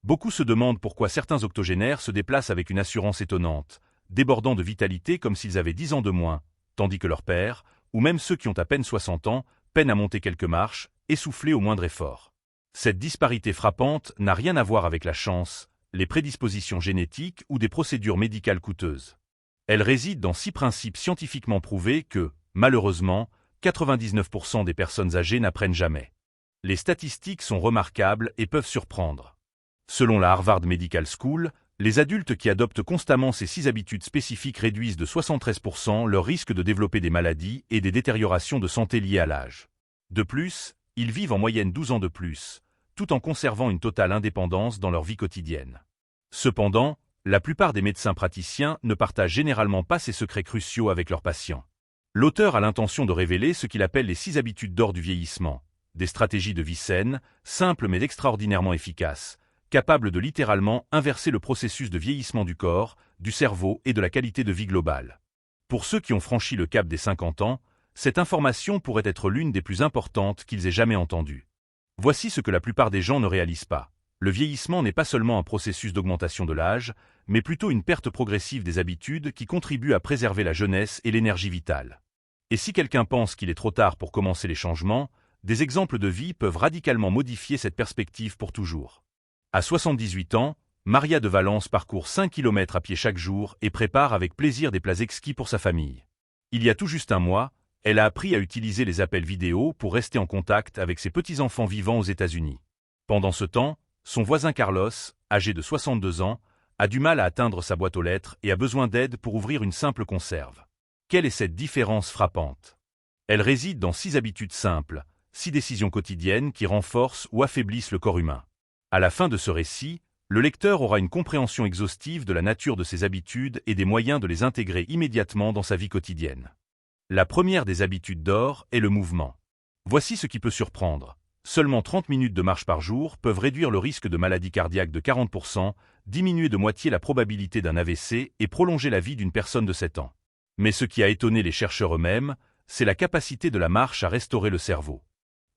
Beaucoup se demandent pourquoi certains octogénaires se déplacent avec une assurance étonnante, débordant de vitalité comme s'ils avaient 10 ans de moins, tandis que leurs pères, ou même ceux qui ont à peine 60 ans, peinent à monter quelques marches, essoufflés au moindre effort. Cette disparité frappante n'a rien à voir avec la chance, les prédispositions génétiques ou des procédures médicales coûteuses. Elle réside dans 6 principes scientifiquement prouvés que, malheureusement, 99% des personnes âgées n'apprennent jamais. Les statistiques sont remarquables et peuvent surprendre. Selon la Harvard Medical School, les adultes qui adoptent constamment ces 6 habitudes spécifiques réduisent de 73% leur risque de développer des maladies et des détériorations de santé liées à l'âge. De plus, ils vivent en moyenne 12 ans de plus, tout en conservant une totale indépendance dans leur vie quotidienne. Cependant, la plupart des médecins praticiens ne partagent généralement pas ces secrets cruciaux avec leurs patients. L'auteur a l'intention de révéler ce qu'il appelle les 6 habitudes d'or du vieillissement, des stratégies de vie saine, simples mais extraordinairement efficaces, capables de littéralement inverser le processus de vieillissement du corps, du cerveau et de la qualité de vie globale. Pour ceux qui ont franchi le cap des 50 ans, cette information pourrait être l'une des plus importantes qu'ils aient jamais entendues. Voici ce que la plupart des gens ne réalisent pas. Le vieillissement n'est pas seulement un processus d'augmentation de l'âge, mais plutôt une perte progressive des habitudes qui contribuent à préserver la jeunesse et l'énergie vitale. Et si quelqu'un pense qu'il est trop tard pour commencer les changements, des exemples de vie peuvent radicalement modifier cette perspective pour toujours. À 78 ans, Maria de Valence parcourt 5 km à pied chaque jour et prépare avec plaisir des plats exquis pour sa famille. Il y a tout juste un mois, elle a appris à utiliser les appels vidéo pour rester en contact avec ses petits-enfants vivant aux États-Unis. Pendant ce temps, son voisin Carlos, âgé de 62 ans, a du mal à atteindre sa boîte aux lettres et a besoin d'aide pour ouvrir une simple conserve. Quelle est cette différence frappante? Elle réside dans 6 habitudes simples, 6 décisions quotidiennes qui renforcent ou affaiblissent le corps humain. À la fin de ce récit, le lecteur aura une compréhension exhaustive de la nature de ces habitudes et des moyens de les intégrer immédiatement dans sa vie quotidienne. La première des habitudes d'or est le mouvement. Voici ce qui peut surprendre. Seulement 30 minutes de marche par jour peuvent réduire le risque de maladie cardiaque de 40%, diminuer de moitié la probabilité d'un AVC et prolonger la vie d'une personne de 7 ans. Mais ce qui a étonné les chercheurs eux-mêmes, c'est la capacité de la marche à restaurer le cerveau.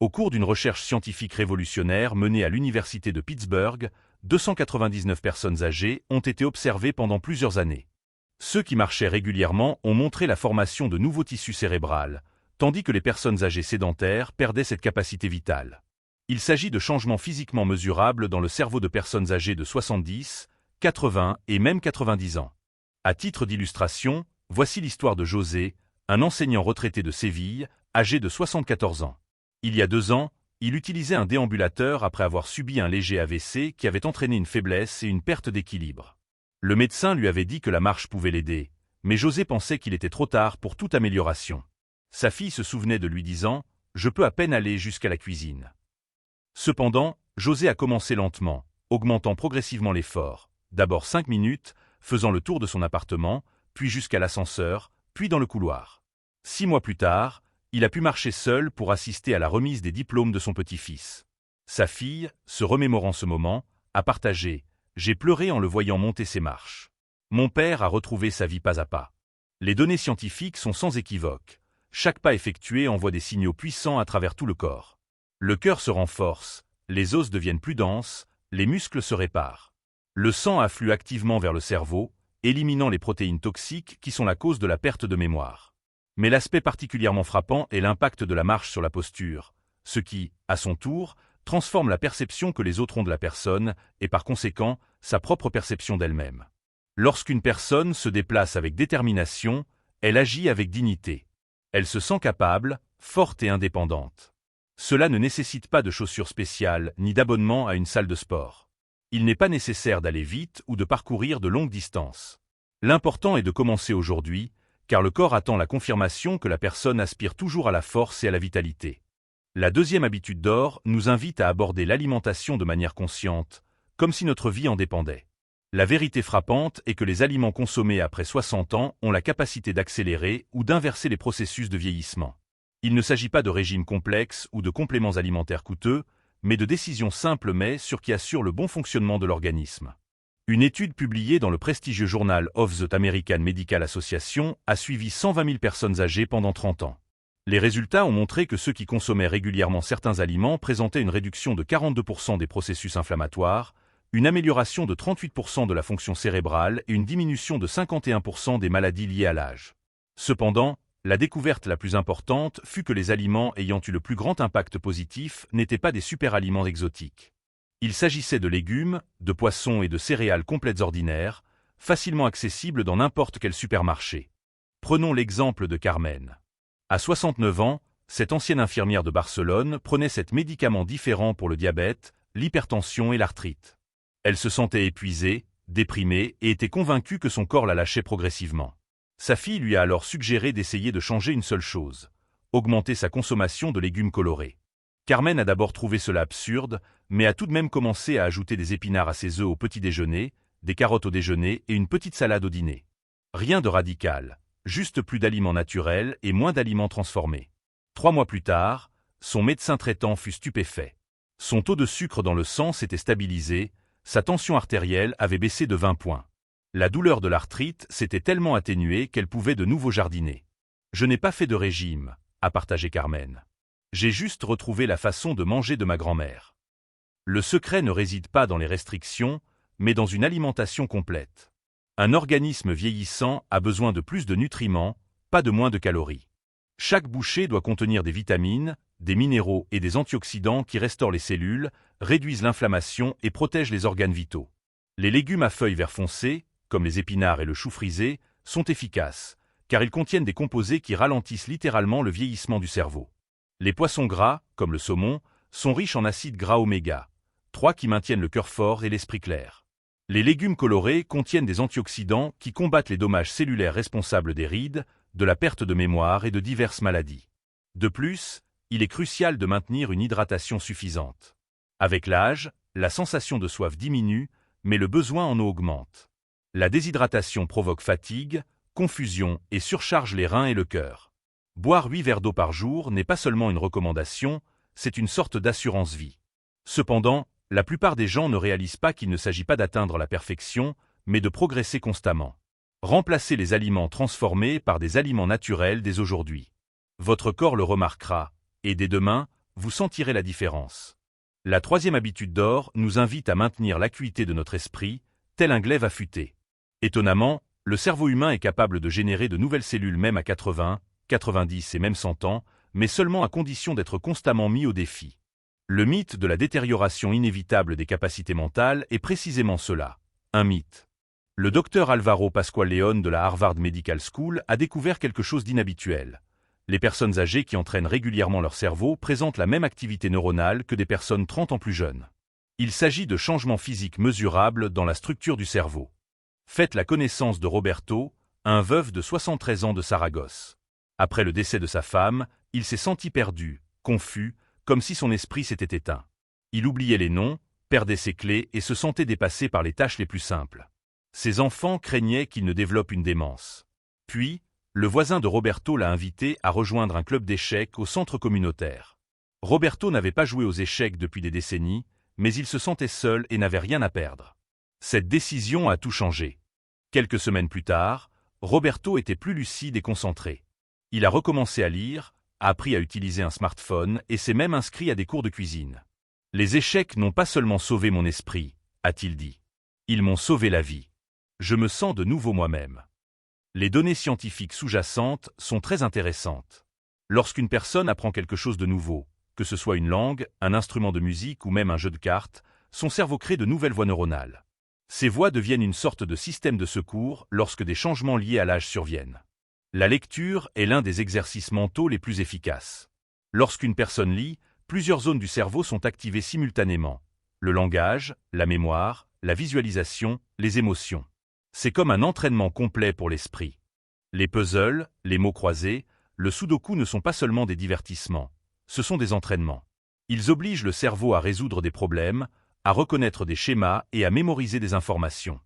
Au cours d'une recherche scientifique révolutionnaire menée à l'université de Pittsburgh, 299 personnes âgées ont été observées pendant plusieurs années. Ceux qui marchaient régulièrement ont montré la formation de nouveaux tissus cérébraux, tandis que les personnes âgées sédentaires perdaient cette capacité vitale. Il s'agit de changements physiquement mesurables dans le cerveau de personnes âgées de 70, 80 et même 90 ans. À titre d'illustration, voici l'histoire de José, un enseignant retraité de Séville, âgé de 74 ans. Il y a 2 ans, il utilisait un déambulateur après avoir subi un léger AVC qui avait entraîné une faiblesse et une perte d'équilibre. Le médecin lui avait dit que la marche pouvait l'aider, mais José pensait qu'il était trop tard pour toute amélioration. Sa fille se souvenait de lui disant « Je peux à peine aller jusqu'à la cuisine ». Cependant, José a commencé lentement, augmentant progressivement l'effort, d'abord 5 minutes, faisant le tour de son appartement, puis jusqu'à l'ascenseur, puis dans le couloir. 6 mois plus tard, il a pu marcher seul pour assister à la remise des diplômes de son petit-fils. Sa fille, se remémorant ce moment, a partagé « J'ai pleuré en le voyant monter ses marches. Mon père a retrouvé sa vie pas à pas. » Les données scientifiques sont sans équivoque. Chaque pas effectué envoie des signaux puissants à travers tout le corps. Le cœur se renforce, les os deviennent plus denses, les muscles se réparent. Le sang afflue activement vers le cerveau, éliminant les protéines toxiques qui sont la cause de la perte de mémoire. Mais l'aspect particulièrement frappant est l'impact de la marche sur la posture, ce qui, à son tour, transforme la perception que les autres ont de la personne et par conséquent, sa propre perception d'elle-même. Lorsqu'une personne se déplace avec détermination, elle agit avec dignité. Elle se sent capable, forte et indépendante. Cela ne nécessite pas de chaussures spéciales ni d'abonnement à une salle de sport. Il n'est pas nécessaire d'aller vite ou de parcourir de longues distances. L'important est de commencer aujourd'hui, car le corps attend la confirmation que la personne aspire toujours à la force et à la vitalité. La deuxième habitude d'or nous invite à aborder l'alimentation de manière consciente, comme si notre vie en dépendait. La vérité frappante est que les aliments consommés après 60 ans ont la capacité d'accélérer ou d'inverser les processus de vieillissement. Il ne s'agit pas de régimes complexes ou de compléments alimentaires coûteux, mais de décisions simples mais sûres qui assurent le bon fonctionnement de l'organisme. Une étude publiée dans le prestigieux journal of the American Medical Association a suivi 120 000 personnes âgées pendant 30 ans. Les résultats ont montré que ceux qui consommaient régulièrement certains aliments présentaient une réduction de 42% des processus inflammatoires, une amélioration de 38% de la fonction cérébrale et une diminution de 51% des maladies liées à l'âge. Cependant, la découverte la plus importante fut que les aliments ayant eu le plus grand impact positif n'étaient pas des super-aliments exotiques. Il s'agissait de légumes, de poissons et de céréales complètes ordinaires, facilement accessibles dans n'importe quel supermarché. Prenons l'exemple de Carmen. À 69 ans, cette ancienne infirmière de Barcelone prenait 7 médicaments différents pour le diabète, l'hypertension et l'arthrite. Elle se sentait épuisée, déprimée et était convaincue que son corps la lâchait progressivement. Sa fille lui a alors suggéré d'essayer de changer une seule chose, augmenter sa consommation de légumes colorés. Carmen a d'abord trouvé cela absurde, mais a tout de même commencé à ajouter des épinards à ses œufs au petit déjeuner, des carottes au déjeuner et une petite salade au dîner. Rien de radical, juste plus d'aliments naturels et moins d'aliments transformés. 3 mois plus tard, son médecin traitant fut stupéfait. Son taux de sucre dans le sang s'était stabilisé, sa tension artérielle avait baissé de 20 points. La douleur de l'arthrite s'était tellement atténuée qu'elle pouvait de nouveau jardiner. « Je n'ai pas fait de régime », a partagé Carmen. « J'ai juste retrouvé la façon de manger de ma grand-mère. » Le secret ne réside pas dans les restrictions, mais dans une alimentation complète. Un organisme vieillissant a besoin de plus de nutriments, pas de moins de calories. Chaque bouchée doit contenir des vitamines, des minéraux et des antioxydants qui restaurent les cellules, réduisent l'inflammation et protègent les organes vitaux. Les légumes à feuilles vert foncé, comme les épinards et le chou frisé, sont efficaces, car ils contiennent des composés qui ralentissent littéralement le vieillissement du cerveau. Les poissons gras, comme le saumon, sont riches en acides gras oméga 3 qui maintiennent le cœur fort et l'esprit clair. Les légumes colorés contiennent des antioxydants qui combattent les dommages cellulaires responsables des rides, de la perte de mémoire et de diverses maladies. De plus, il est crucial de maintenir une hydratation suffisante. Avec l'âge, la sensation de soif diminue, mais le besoin en eau augmente. La déshydratation provoque fatigue, confusion et surcharge les reins et le cœur. Boire 8 verres d'eau par jour n'est pas seulement une recommandation, c'est une sorte d'assurance vie. Cependant, la plupart des gens ne réalisent pas qu'il ne s'agit pas d'atteindre la perfection, mais de progresser constamment. Remplacez les aliments transformés par des aliments naturels dès aujourd'hui. Votre corps le remarquera, et dès demain, vous sentirez la différence. La 3e habitude d'or nous invite à maintenir l'acuité de notre esprit, tel un glaive affûté. Étonnamment, le cerveau humain est capable de générer de nouvelles cellules même à 80, 90 et même 100 ans, mais seulement à condition d'être constamment mis au défi. Le mythe de la détérioration inévitable des capacités mentales est précisément cela, un mythe. Le docteur Alvaro Pascual León de la Harvard Medical School a découvert quelque chose d'inhabituel. Les personnes âgées qui entraînent régulièrement leur cerveau présentent la même activité neuronale que des personnes 30 ans plus jeunes. Il s'agit de changements physiques mesurables dans la structure du cerveau. Faites la connaissance de Roberto, un veuf de 73 ans de Saragosse. Après le décès de sa femme, il s'est senti perdu, confus, comme si son esprit s'était éteint. Il oubliait les noms, perdait ses clés et se sentait dépassé par les tâches les plus simples. Ses enfants craignaient qu'il ne développe une démence. Puis, le voisin de Roberto l'a invité à rejoindre un club d'échecs au centre communautaire. Roberto n'avait pas joué aux échecs depuis des décennies, mais il se sentait seul et n'avait rien à perdre. Cette décision a tout changé. Quelques semaines plus tard, Roberto était plus lucide et concentré. Il a recommencé à lire, a appris à utiliser un smartphone et s'est même inscrit à des cours de cuisine. « Les échecs n'ont pas seulement sauvé mon esprit, » a-t-il dit. « Ils m'ont sauvé la vie. Je me sens de nouveau moi-même. » Les données scientifiques sous-jacentes sont très intéressantes. Lorsqu'une personne apprend quelque chose de nouveau, que ce soit une langue, un instrument de musique ou même un jeu de cartes, son cerveau crée de nouvelles voies neuronales. Ces voies deviennent une sorte de système de secours lorsque des changements liés à l'âge surviennent. La lecture est l'un des exercices mentaux les plus efficaces. Lorsqu'une personne lit, plusieurs zones du cerveau sont activées simultanément. Le langage, la mémoire, la visualisation, les émotions. C'est comme un entraînement complet pour l'esprit. Les puzzles, les mots croisés, le sudoku ne sont pas seulement des divertissements, ce sont des entraînements. Ils obligent le cerveau à résoudre des problèmes, à reconnaître des schémas et à mémoriser des informations.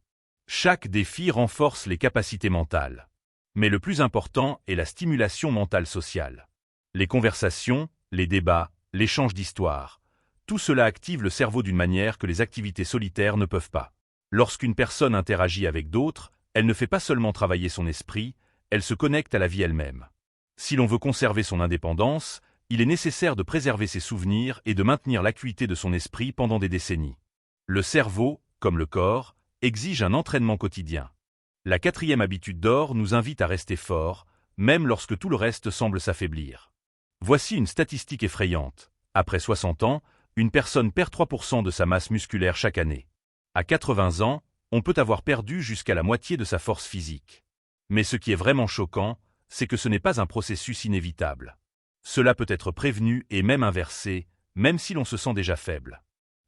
Chaque défi renforce les capacités mentales. Mais le plus important est la stimulation mentale sociale. Les conversations, les débats, l'échange d'histoires, tout cela active le cerveau d'une manière que les activités solitaires ne peuvent pas. Lorsqu'une personne interagit avec d'autres, elle ne fait pas seulement travailler son esprit, elle se connecte à la vie elle-même. Si l'on veut conserver son indépendance, il est nécessaire de préserver ses souvenirs et de maintenir l'acuité de son esprit pendant des décennies. Le cerveau, comme le corps, exige un entraînement quotidien. La quatrième habitude d'or nous invite à rester fort, même lorsque tout le reste semble s'affaiblir. Voici une statistique effrayante. Après 60 ans, une personne perd 3% de sa masse musculaire chaque année. À 80 ans, on peut avoir perdu jusqu'à la moitié de sa force physique. Mais ce qui est vraiment choquant, c'est que ce n'est pas un processus inévitable. Cela peut être prévenu et même inversé, même si l'on se sent déjà faible.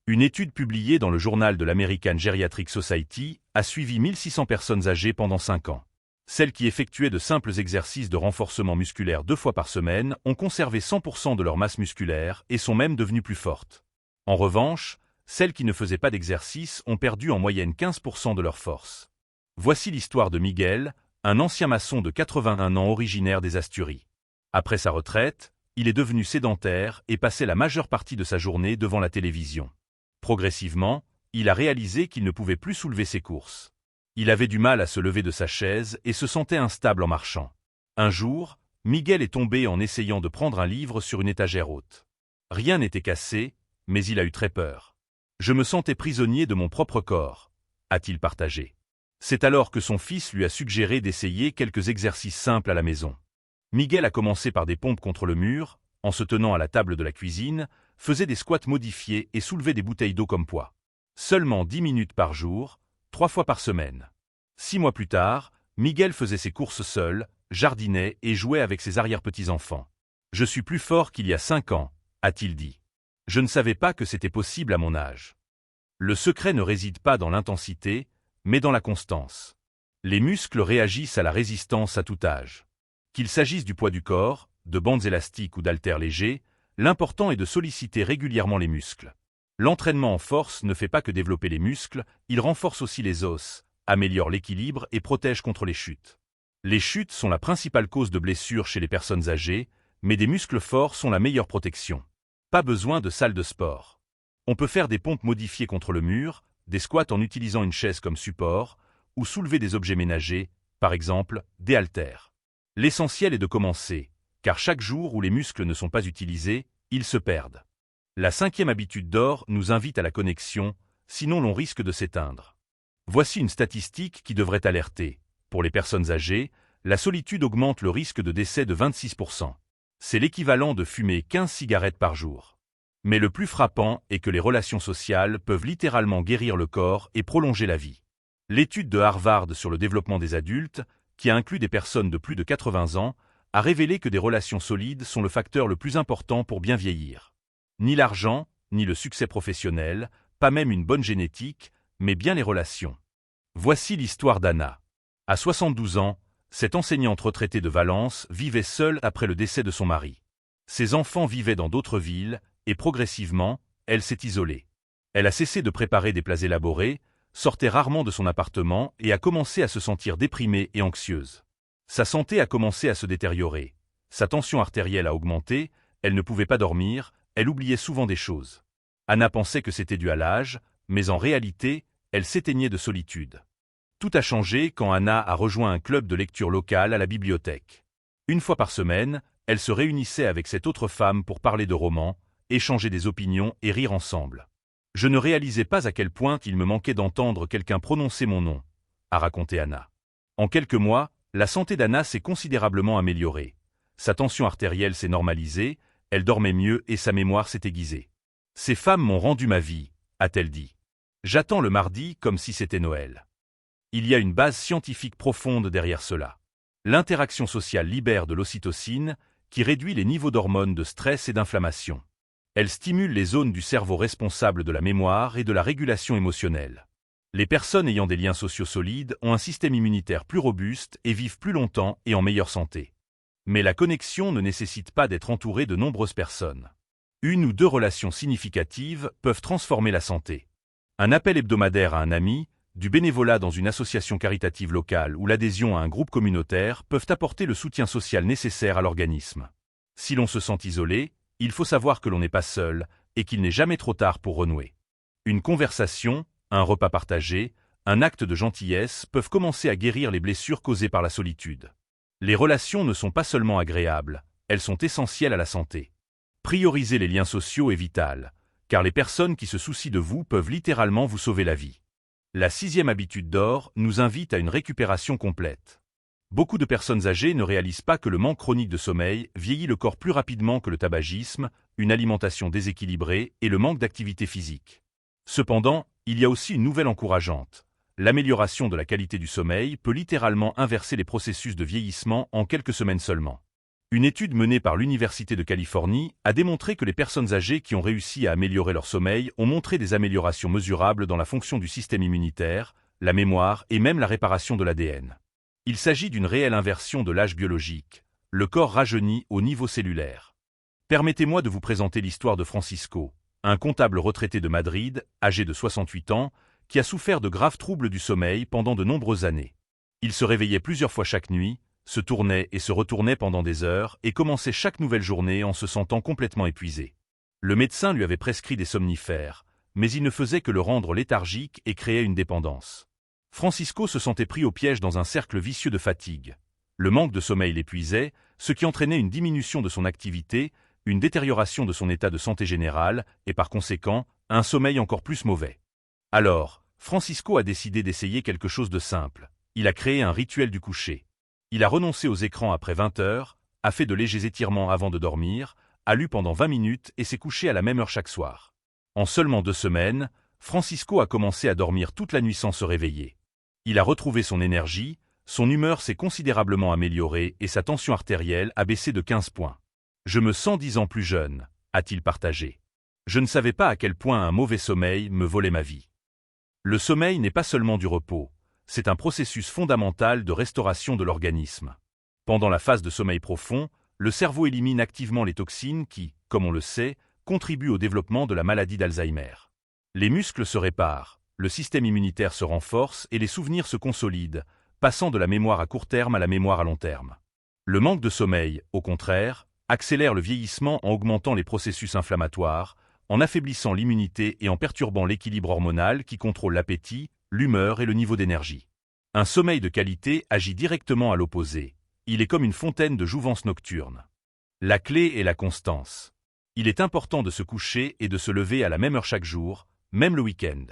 Une étude publiée dans le journal de l'American Geriatric Society a suivi 1600 personnes âgées pendant 5 ans. Celles qui effectuaient de simples exercices de renforcement musculaire 2 fois par semaine ont conservé 100% de leur masse musculaire et sont même devenues plus fortes. En revanche, celles qui ne faisaient pas d'exercice ont perdu en moyenne 15% de leur force. Voici l'histoire de Miguel, un ancien maçon de 81 ans originaire des Asturies. Après sa retraite, il est devenu sédentaire et passait la majeure partie de sa journée devant la télévision. Progressivement, il a réalisé qu'il ne pouvait plus soulever ses courses. Il avait du mal à se lever de sa chaise et se sentait instable en marchant. Un jour, Miguel est tombé en essayant de prendre un livre sur une étagère haute. Rien n'était cassé, mais il a eu très peur. « Je me sentais prisonnier de mon propre corps », a-t-il partagé. C'est alors que son fils lui a suggéré d'essayer quelques exercices simples à la maison. Miguel a commencé par des pompes contre le mur, en se tenant à la table de la cuisine, faisait des squats modifiés et soulevait des bouteilles d'eau comme poids. Seulement 10 minutes par jour, 3 fois par semaine. 6 mois plus tard, Miguel faisait ses courses seul, jardinait et jouait avec ses arrière-petits-enfants. « Je suis plus fort qu'il y a 5 ans, a-t-il dit. Je ne savais pas que c'était possible à mon âge. Le secret ne réside pas dans l'intensité, mais dans la constance. Les muscles réagissent à la résistance à tout âge. Qu'il s'agisse du poids du corps, de bandes élastiques ou d'haltères légers, l'important est de solliciter régulièrement les muscles. L'entraînement en force ne fait pas que développer les muscles, il renforce aussi les os, améliore l'équilibre et protège contre les chutes. Les chutes sont la principale cause de blessures chez les personnes âgées, mais des muscles forts sont la meilleure protection. Pas besoin de salle de sport. On peut faire des pompes modifiées contre le mur, des squats en utilisant une chaise comme support, ou soulever des objets ménagers, par exemple des haltères. L'essentiel est de commencer, car chaque jour où les muscles ne sont pas utilisés, ils se perdent. La cinquième habitude d'or nous invite à la connexion, sinon l'on risque de s'éteindre. Voici une statistique qui devrait alerter. Pour les personnes âgées, la solitude augmente le risque de décès de 26%. C'est l'équivalent de fumer 15 cigarettes par jour. Mais le plus frappant est que les relations sociales peuvent littéralement guérir le corps et prolonger la vie. L'étude de Harvard sur le développement des adultes, qui a inclus des personnes de plus de 80 ans, a révélé que des relations solides sont le facteur le plus important pour bien vieillir. Ni l'argent, ni le succès professionnel, pas même une bonne génétique, mais bien les relations. Voici l'histoire d'Anna. À 72 ans, cette enseignante retraitée de Valence vivait seule après le décès de son mari. Ses enfants vivaient dans d'autres villes, et progressivement, elle s'est isolée. Elle a cessé de préparer des plats élaborés, sortait rarement de son appartement et a commencé à se sentir déprimée et anxieuse. Sa santé a commencé à se détériorer. Sa tension artérielle a augmenté, elle ne pouvait pas dormir, elle oubliait souvent des choses. Anna pensait que c'était dû à l'âge, mais en réalité, elle s'éteignait de solitude. Tout a changé quand Anna a rejoint un club de lecture local à la bibliothèque. Une fois par semaine, elle se réunissait avec cette autre femme pour parler de romans, échanger des opinions et rire ensemble. « Je ne réalisais pas à quel point il me manquait d'entendre quelqu'un prononcer mon nom », a raconté Anna. En quelques mois, la santé d'Anna s'est considérablement améliorée. Sa tension artérielle s'est normalisée, elle dormait mieux et sa mémoire s'est aiguisée. « Ces femmes m'ont rendu ma vie », a-t-elle dit. « J'attends le mardi comme si c'était Noël. » Il y a une base scientifique profonde derrière cela. L'interaction sociale libère de l'ocytocine, qui réduit les niveaux d'hormones de stress et d'inflammation. Elle stimule les zones du cerveau responsables de la mémoire et de la régulation émotionnelle. Les personnes ayant des liens sociaux solides ont un système immunitaire plus robuste et vivent plus longtemps et en meilleure santé. Mais la connexion ne nécessite pas d'être entouré de nombreuses personnes. Une ou deux relations significatives peuvent transformer la santé. Un appel hebdomadaire à un ami, du bénévolat dans une association caritative locale ou l'adhésion à un groupe communautaire peuvent apporter le soutien social nécessaire à l'organisme. Si l'on se sent isolé, il faut savoir que l'on n'est pas seul et qu'il n'est jamais trop tard pour renouer. Une conversation, un repas partagé, un acte de gentillesse peuvent commencer à guérir les blessures causées par la solitude. Les relations ne sont pas seulement agréables, elles sont essentielles à la santé. Prioriser les liens sociaux est vital, car les personnes qui se soucient de vous peuvent littéralement vous sauver la vie. La 6e habitude d'or nous invite à une récupération complète. Beaucoup de personnes âgées ne réalisent pas que le manque chronique de sommeil vieillit le corps plus rapidement que le tabagisme, une alimentation déséquilibrée et le manque d'activité physique. Cependant, il y a aussi une nouvelle encourageante. L'amélioration de la qualité du sommeil peut littéralement inverser les processus de vieillissement en quelques semaines seulement. Une étude menée par l'Université de Californie a démontré que les personnes âgées qui ont réussi à améliorer leur sommeil ont montré des améliorations mesurables dans la fonction du système immunitaire, la mémoire et même la réparation de l'ADN. Il s'agit d'une réelle inversion de l'âge biologique. Le corps rajeunit au niveau cellulaire. Permettez-moi de vous présenter l'histoire de Francisco, un comptable retraité de Madrid, âgé de 68 ans, qui a souffert de graves troubles du sommeil pendant de nombreuses années. Il se réveillait plusieurs fois chaque nuit, se tournait et se retournait pendant des heures et commençait chaque nouvelle journée en se sentant complètement épuisé. Le médecin lui avait prescrit des somnifères, mais il ne faisait que le rendre léthargique et créait une dépendance. Francisco se sentait pris au piège dans un cercle vicieux de fatigue. Le manque de sommeil l'épuisait, ce qui entraînait une diminution de son activité, une détérioration de son état de santé général et par conséquent, un sommeil encore plus mauvais. Alors, Francisco a décidé d'essayer quelque chose de simple. Il a créé un rituel du coucher. Il a renoncé aux écrans après 20 heures, a fait de légers étirements avant de dormir, a lu pendant 20 minutes et s'est couché à la même heure chaque soir. En seulement 2 semaines, Francisco a commencé à dormir toute la nuit sans se réveiller. Il a retrouvé son énergie, son humeur s'est considérablement améliorée et sa tension artérielle a baissé de 15 points. « Je me sens 10 ans plus jeune », a-t-il partagé. « Je ne savais pas à quel point un mauvais sommeil me volait ma vie. » Le sommeil n'est pas seulement du repos, c'est un processus fondamental de restauration de l'organisme. Pendant la phase de sommeil profond, le cerveau élimine activement les toxines qui, comme on le sait, contribuent au développement de la maladie d'Alzheimer. Les muscles se réparent, le système immunitaire se renforce et les souvenirs se consolident, passant de la mémoire à court terme à la mémoire à long terme. Le manque de sommeil, au contraire, accélère le vieillissement en augmentant les processus inflammatoires, en affaiblissant l'immunité et en perturbant l'équilibre hormonal qui contrôle l'appétit, l'humeur et le niveau d'énergie. Un sommeil de qualité agit directement à l'opposé. Il est comme une fontaine de jouvence nocturne. La clé est la constance. Il est important de se coucher et de se lever à la même heure chaque jour, même le week-end.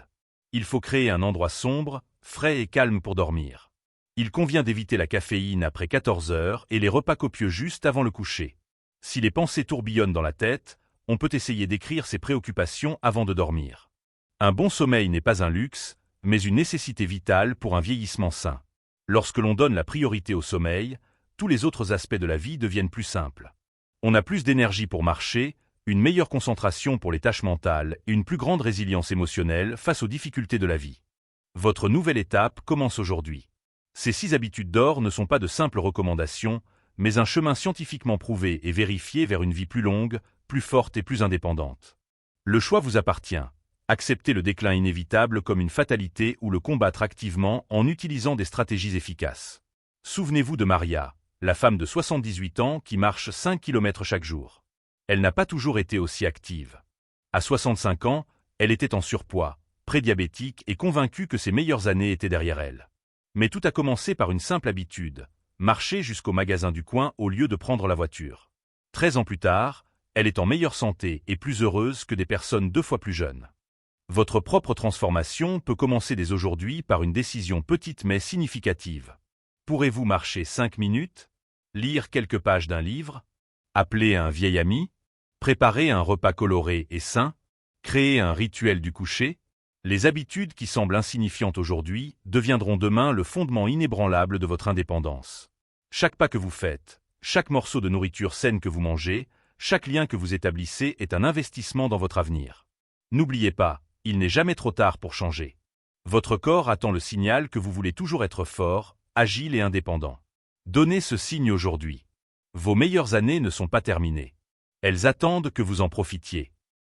Il faut créer un endroit sombre, frais et calme pour dormir. Il convient d'éviter la caféine après 14 heures et les repas copieux juste avant le coucher. Si les pensées tourbillonnent dans la tête, on peut essayer d'écrire ses préoccupations avant de dormir. Un bon sommeil n'est pas un luxe, mais une nécessité vitale pour un vieillissement sain. Lorsque l'on donne la priorité au sommeil, tous les autres aspects de la vie deviennent plus simples. On a plus d'énergie pour marcher, une meilleure concentration pour les tâches mentales et une plus grande résilience émotionnelle face aux difficultés de la vie. Votre nouvelle étape commence aujourd'hui. Ces 6 habitudes d'or ne sont pas de simples recommandations, mais un chemin scientifiquement prouvé et vérifié vers une vie plus longue, plus forte et plus indépendante. Le choix vous appartient. Acceptez le déclin inévitable comme une fatalité ou le combattre activement en utilisant des stratégies efficaces. Souvenez-vous de Maria, la femme de 78 ans qui marche 5 km chaque jour. Elle n'a pas toujours été aussi active. À 65 ans, elle était en surpoids, prédiabétique et convaincue que ses meilleures années étaient derrière elle. Mais tout a commencé par une simple habitude, marcher jusqu'au magasin du coin au lieu de prendre la voiture. 13 ans plus tard, elle est en meilleure santé et plus heureuse que des personnes 2 fois plus jeunes. Votre propre transformation peut commencer dès aujourd'hui par une décision petite mais significative. Pourrez-vous marcher 5 minutes? Lire quelques pages d'un livre? Appeler un vieil ami? Préparer un repas coloré et sain? Créer un rituel du coucher? Les habitudes qui semblent insignifiantes aujourd'hui deviendront demain le fondement inébranlable de votre indépendance. Chaque pas que vous faites, chaque morceau de nourriture saine que vous mangez, chaque lien que vous établissez est un investissement dans votre avenir. N'oubliez pas, il n'est jamais trop tard pour changer. Votre corps attend le signal que vous voulez toujours être fort, agile et indépendant. Donnez ce signe aujourd'hui. Vos meilleures années ne sont pas terminées. Elles attendent que vous en profitiez.